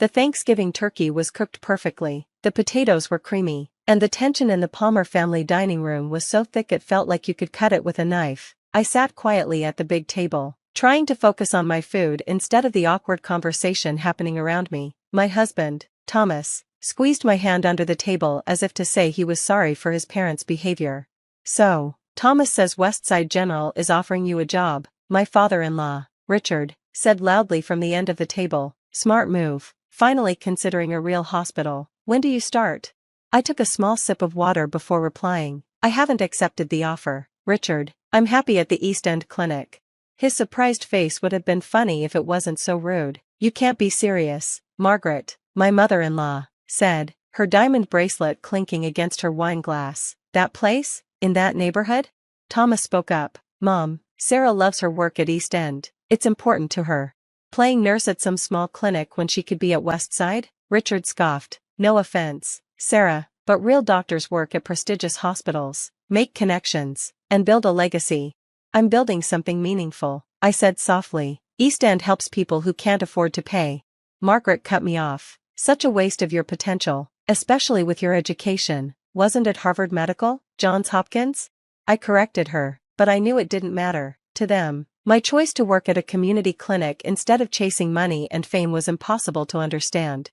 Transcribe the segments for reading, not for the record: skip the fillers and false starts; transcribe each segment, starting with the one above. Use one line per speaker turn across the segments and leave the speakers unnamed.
The Thanksgiving turkey was cooked perfectly, the potatoes were creamy, and the tension in the Palmer family dining room was so thick it felt like you could cut it with a knife. I sat quietly at the big table, trying to focus on my food instead of the awkward conversation happening around me. My husband, Thomas, squeezed my hand under the table as if to say he was sorry for his parents' behavior. "So, Thomas says Westside General is offering you a job," my father-in-law, Richard, said loudly from the end of the table. "Smart move, finally considering a real hospital. When do you start?" I took a small sip of water before replying. "I haven't accepted the offer, Richard. I'm happy at the East End Clinic." His surprised face would have been funny if it wasn't so rude. "You can't be serious," Margaret, my mother-in-law, said, her diamond bracelet clinking against her wine glass. "That place? In that neighborhood?" Thomas spoke up. "Mom, Sarah loves her work at East End. It's important to her. Playing nurse at some small clinic when she could be at Westside?" Richard scoffed. "No offense, Sarah, but real doctors work at prestigious hospitals, make connections, and build a legacy." "I'm building something meaningful," I said softly. "East End helps people who can't afford to pay." Margaret cut me off. "Such a waste of your potential, especially with your education. Wasn't it Harvard Medical, Johns Hopkins?" I corrected her, but I knew it didn't matter. To them, my choice to work at a community clinic instead of chasing money and fame was impossible to understand.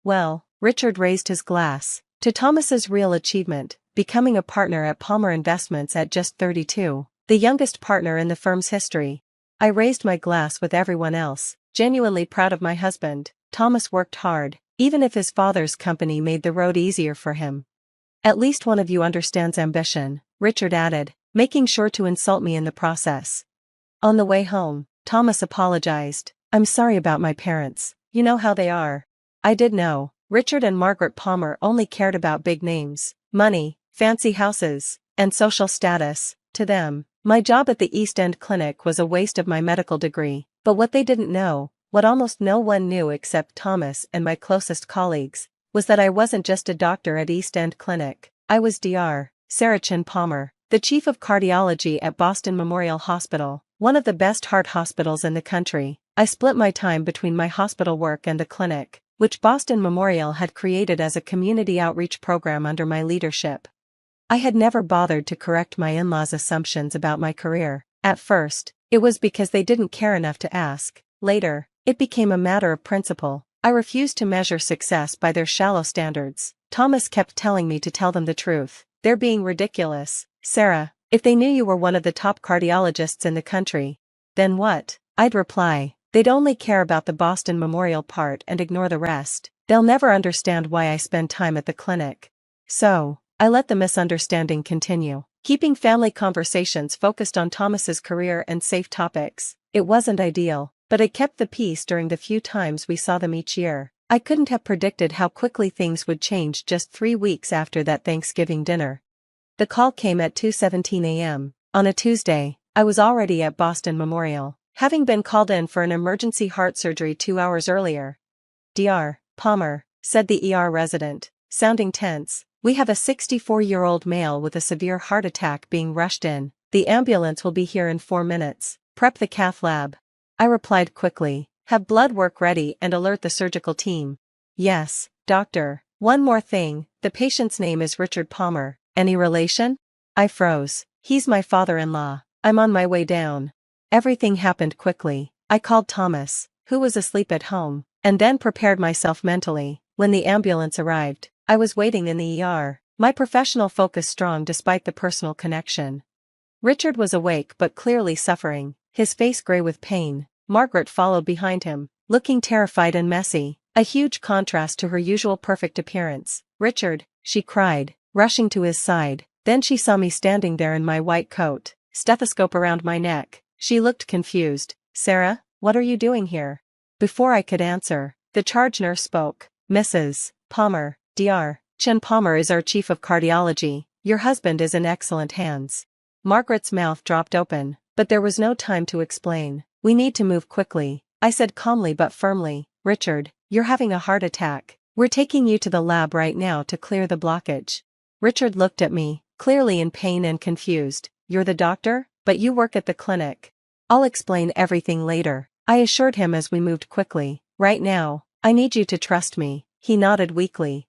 "Well," Richard raised his glass, "to Thomas's real achievement, becoming a partner at Palmer Investments at just 32, the youngest partner in the firm's history." I raised my glass with everyone else, genuinely proud of my husband. Thomas worked hard, even if his father's company made the road easier for him. "At least one of you understands ambition," Richard added, making sure to insult me in the process. On the way home, Thomas apologized. "I'm sorry about my parents. You know how they are." I did know. Richard and Margaret Palmer only cared about big names, money, fancy houses, and social status. To them, my job at the East End Clinic was a waste of my medical degree. But what they didn't know, what almost no one knew except Thomas and my closest colleagues, was that I wasn't just a doctor at East End Clinic. I was Dr. Sarah Chin Palmer, the chief of cardiology at Boston Memorial Hospital, one of the best heart hospitals in the country. I split my time between my hospital work and the clinic, which Boston Memorial had created as a community outreach program under my leadership. I had never bothered to correct my in-laws' assumptions about my career. At first, it was because they didn't care enough to ask. Later, it became a matter of principle. I refused to measure success by their shallow standards. Thomas kept telling me to tell them the truth. "They're being ridiculous, Sarah. If they knew you were one of the top cardiologists in the country, then what?" I'd reply. "They'd only care about the Boston Memorial part and ignore the rest. They'll never understand why I spend time at the clinic." So, I let the misunderstanding continue, keeping family conversations focused on Thomas's career and safe topics. It wasn't ideal, but it kept the peace during the few times we saw them each year. I couldn't have predicted how quickly things would change just 3 weeks after that Thanksgiving dinner. The call came at 2:17 a.m. On a Tuesday. I was already at Boston Memorial, having been called in for an emergency heart surgery 2 hours earlier. "Dr. Palmer," said the ER resident, sounding tense, "we have a 64-year-old male with a severe heart attack being rushed in. The ambulance will be here in 4 minutes. Prep the cath lab." I replied quickly, "Have blood work ready and alert the surgical team." "Yes, doctor. One more thing, the patient's name is Richard Palmer. Any relation?" I froze. "He's my father-in-law. I'm on my way down." Everything happened quickly. I called Thomas, who was asleep at home, and then prepared myself mentally. When the ambulance arrived, I was waiting in the ER, my professional focus strong despite the personal connection. Richard was awake but clearly suffering, his face gray with pain. Margaret followed behind him, looking terrified and messy, a huge contrast to her usual perfect appearance. "Richard," she cried, rushing to his side. Then she saw me standing there in my white coat, stethoscope around my neck. She looked confused. "Sarah, what are you doing here?" Before I could answer, the charge nurse spoke. "Mrs. Palmer, Dr. Chin Palmer is our chief of cardiology. Your husband is in excellent hands." Margaret's mouth dropped open, but there was no time to explain. "We need to move quickly," I said calmly but firmly. "Richard, you're having a heart attack. We're taking you to the lab right now to clear the blockage." Richard looked at me, clearly in pain and confused. "You're the doctor, but you work at the clinic." "I'll explain everything later," I assured him as we moved quickly. "Right now, I need you to trust me, he nodded weakly.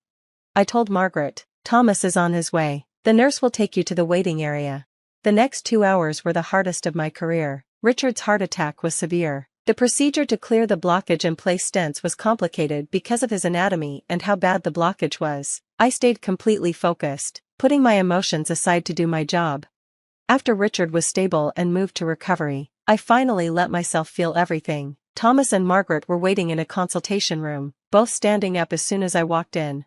I told Margaret, Thomas is on his way. The nurse will take you to the waiting area. The next 2 hours were the hardest of my career. Richard's heart attack was severe. The procedure to clear the blockage and place stents was complicated because of his anatomy and how bad the blockage was. I stayed completely focused, putting my emotions aside to do my job. After Richard was stable and moved to recovery, I finally let myself feel everything. Thomas and Margaret were waiting in a consultation room, both standing up as soon as I walked in.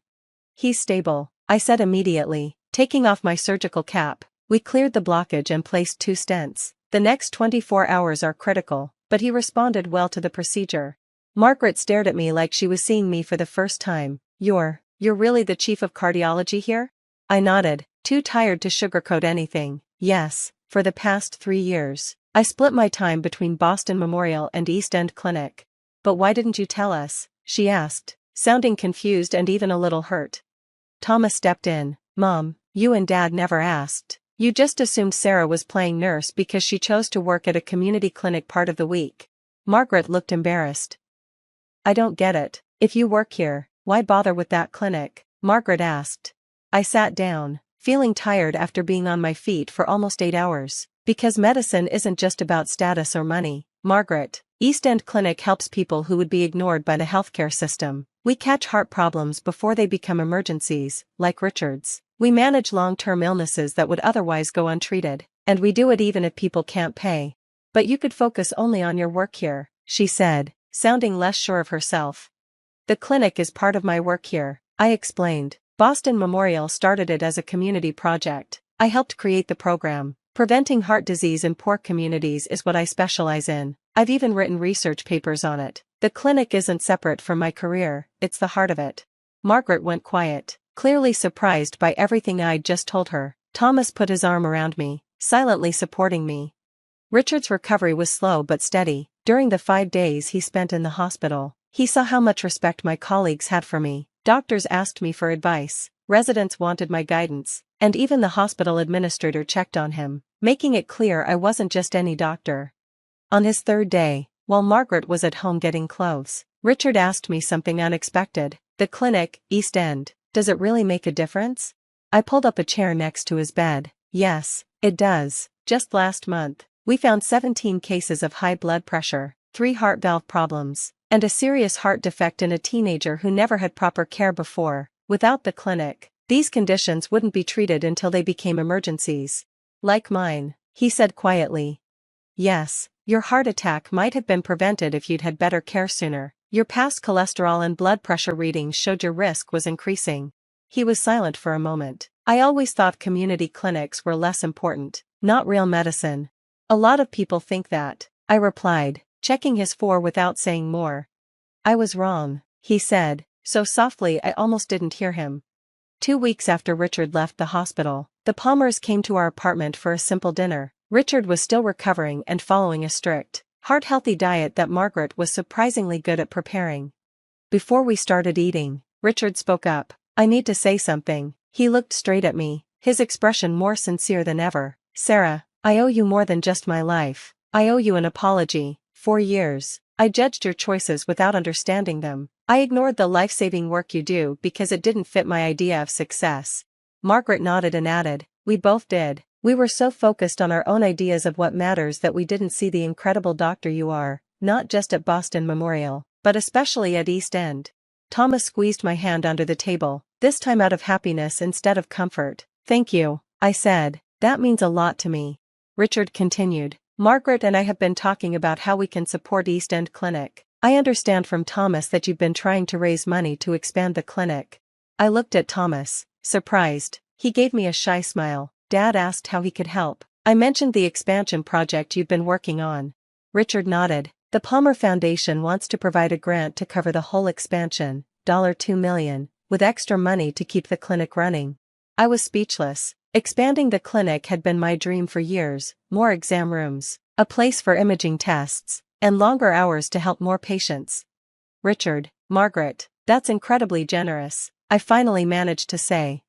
He's stable, I said immediately, taking off my surgical cap. We cleared the blockage and placed 2 stents. The next 24 hours are critical, but he responded well to the procedure. Margaret stared at me like she was seeing me for the first time. You're really the chief of cardiology here? I nodded, too tired to sugarcoat anything. Yes, for the past 3 years. I split my time between Boston Memorial and East End Clinic. But why didn't you tell us? She asked, sounding confused and even a little hurt. Thomas stepped in. Mom, you and Dad never asked. You just assumed Sarah was playing nurse because she chose to work at a community clinic part of the week. Margaret looked embarrassed. I don't get it. If you work here, why bother with that clinic? Margaret asked. I sat down, feeling tired after being on my feet for almost 8 hours. Because medicine isn't just about status or money, Margaret. East End Clinic helps people who would be ignored by the healthcare system. We catch heart problems before they become emergencies, like Richard's. We manage long-term illnesses that would otherwise go untreated, and we do it even if people can't pay. But you could focus only on your work here, she said, sounding less sure of herself. The clinic is part of my work here, I explained. Boston Memorial started it as a community project. I helped create the program. Preventing heart disease in poor communities is what I specialize in. I've even written research papers on it. The clinic isn't separate from my career, it's the heart of it. Margaret went quiet, clearly surprised by everything I'd just told her. Thomas put his arm around me, silently supporting me. Richard's recovery was slow but steady. During the 5 days he spent in the hospital, he saw how much respect my colleagues had for me. Doctors asked me for advice, residents wanted my guidance, and even the hospital administrator checked on him, making it clear I wasn't just any doctor. On his 3rd day, while Margaret was at home getting clothes, Richard asked me something unexpected. The clinic, East End, does it really make a difference? I pulled up a chair next to his bed. Yes, it does. Just last month, we found 17 cases of high blood pressure, 3 heart valve problems, and a serious heart defect in a teenager who never had proper care before. Without the clinic, these conditions wouldn't be treated until they became emergencies. Like mine, he said quietly. Yes, your heart attack might have been prevented if you'd had better care sooner. Your past cholesterol and blood pressure readings showed your risk was increasing. He was silent for a moment. I always thought community clinics were less important, not real medicine. A lot of people think that, I replied, checking his phone without saying more. I was wrong, he said, so softly I almost didn't hear him. 2 weeks after Richard left the hospital, the Palmers came to our apartment for a simple dinner. Richard was still recovering and following a strict, heart-healthy diet that Margaret was surprisingly good at preparing. Before we started eating, Richard spoke up. I need to say something. He looked straight at me, his expression more sincere than ever. Sarah, I owe you more than just my life. I owe you an apology. 4 years, I judged your choices without understanding them. I ignored the life-saving work you do because it didn't fit my idea of success. Margaret nodded and added, we both did. We were so focused on our own ideas of what matters that we didn't see the incredible doctor you are, not just at Boston Memorial, but especially at East End. Thomas squeezed my hand under the table, this time out of happiness instead of comfort. Thank you, I said, that means a lot to me. Richard continued, Margaret and I have been talking about how we can support East End Clinic. I understand from Thomas that you've been trying to raise money to expand the clinic. I looked at Thomas, surprised. He gave me a shy smile. Dad asked how he could help. I mentioned the expansion project you've been working on. Richard nodded. The Palmer Foundation wants to provide a grant to cover the whole expansion, $2 million, with extra money to keep the clinic running. I was speechless. Expanding the clinic had been my dream for years, more exam rooms, a place for imaging tests, and longer hours to help more patients. Richard, Margaret, that's incredibly generous, I finally managed to say.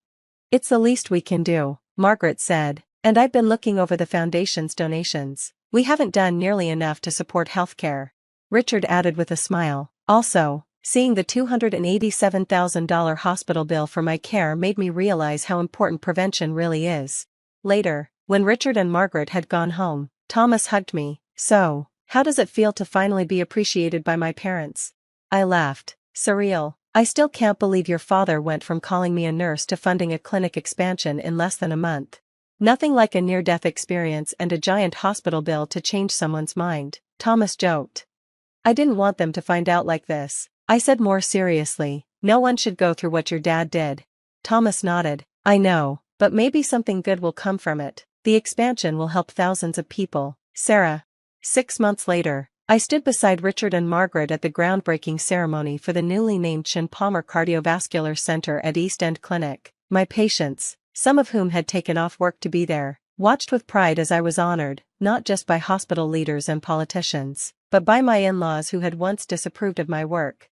It's the least we can do, Margaret said, and I've been looking over the foundation's donations. We haven't done nearly enough to support healthcare. Richard added with a smile. Also, Seeing the $287,000 hospital bill for my care made me realize how important prevention really is. Later, when Richard and Margaret had gone home, Thomas hugged me. "So, how does it feel to finally be appreciated by my parents?" I laughed. "Surreal. I still can't believe your father went from calling me a nurse to funding a clinic expansion in less than a month. Nothing like a near-death experience and a giant hospital bill to change someone's mind," Thomas joked. "I didn't want them to find out like this," I said more seriously. "No one should go through what your dad did." Thomas nodded. "I know, but maybe something good will come from it. The expansion will help thousands of people, Sarah." 6 months later, I stood beside Richard and Margaret at the groundbreaking ceremony for the newly named Shin Palmer Cardiovascular Center at East End Clinic. My patients, some of whom had taken off work to be there, watched with pride as I was honored, not just by hospital leaders and politicians, but by my in-laws who had once disapproved of my work.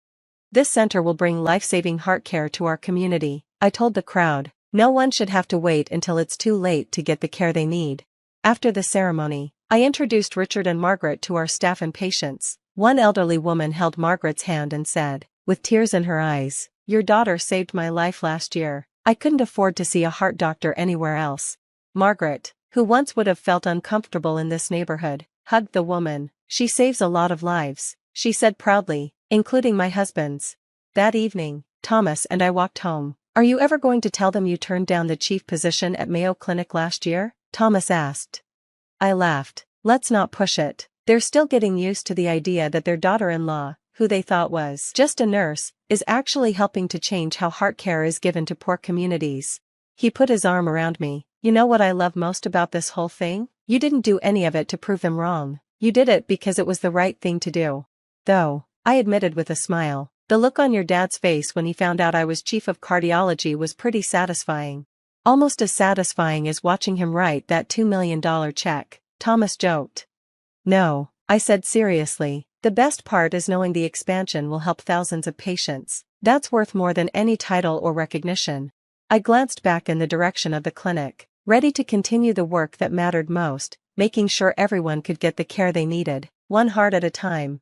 "This center will bring life-saving heart care to our community," I told the crowd. "No one should have to wait until it's too late to get the care they need." After the ceremony, I introduced Richard and Margaret to our staff and patients. One elderly woman held Margaret's hand and said, with tears in her eyes, "Your daughter saved my life last year. I couldn't afford to see a heart doctor anywhere else." Margaret, who once would have felt uncomfortable in this neighborhood, hugged the woman. "She saves a lot of lives," she said proudly, "including my husband's." That evening, Thomas and I walked home. "Are you ever going to tell them you turned down the chief position at Mayo Clinic last year?" Thomas asked. I laughed. "Let's not push it. They're still getting used to the idea that their daughter-in-law, who they thought was just a nurse, is actually helping to change how heart care is given to poor communities." He put his arm around me. "You know what I love most about this whole thing? You didn't do any of it to prove them wrong. You did it because it was the right thing to do." "Though," I admitted with a smile, "the look on your dad's face when he found out I was chief of cardiology was pretty satisfying." "Almost as satisfying as watching him write that $2 million check," Thomas joked. "No," I said seriously, "the best part is knowing the expansion will help thousands of patients. That's worth more than any title or recognition." I glanced back in the direction of the clinic, ready to continue the work that mattered most, making sure everyone could get the care they needed, one heart at a time.